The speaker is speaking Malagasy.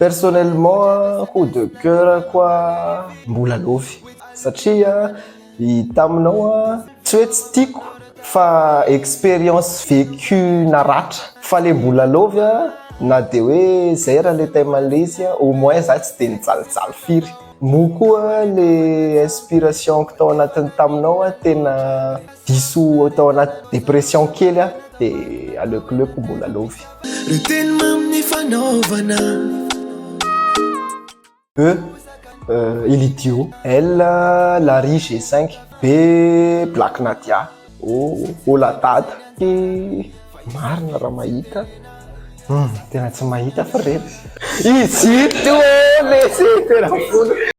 Personnellement coup de cœur koa mbola lovy satria taminao tsy hoe tsy tiako fa expérience vécue naratra fa le mbola lovy na de hoe zay raha le taimale izy au moins za tsy de nijalijaly firy mo koa le inspiration tao anatiny taminao tena diso tao anaty dépression kely de aleokoleko mbola lovy. Reteny maminy fanaovana Elidio, elle, Larry G5, B, Black Nadia, Olatata, marina raha mahita. Tena tsy mahita fa rery. Izy ito le tena folo.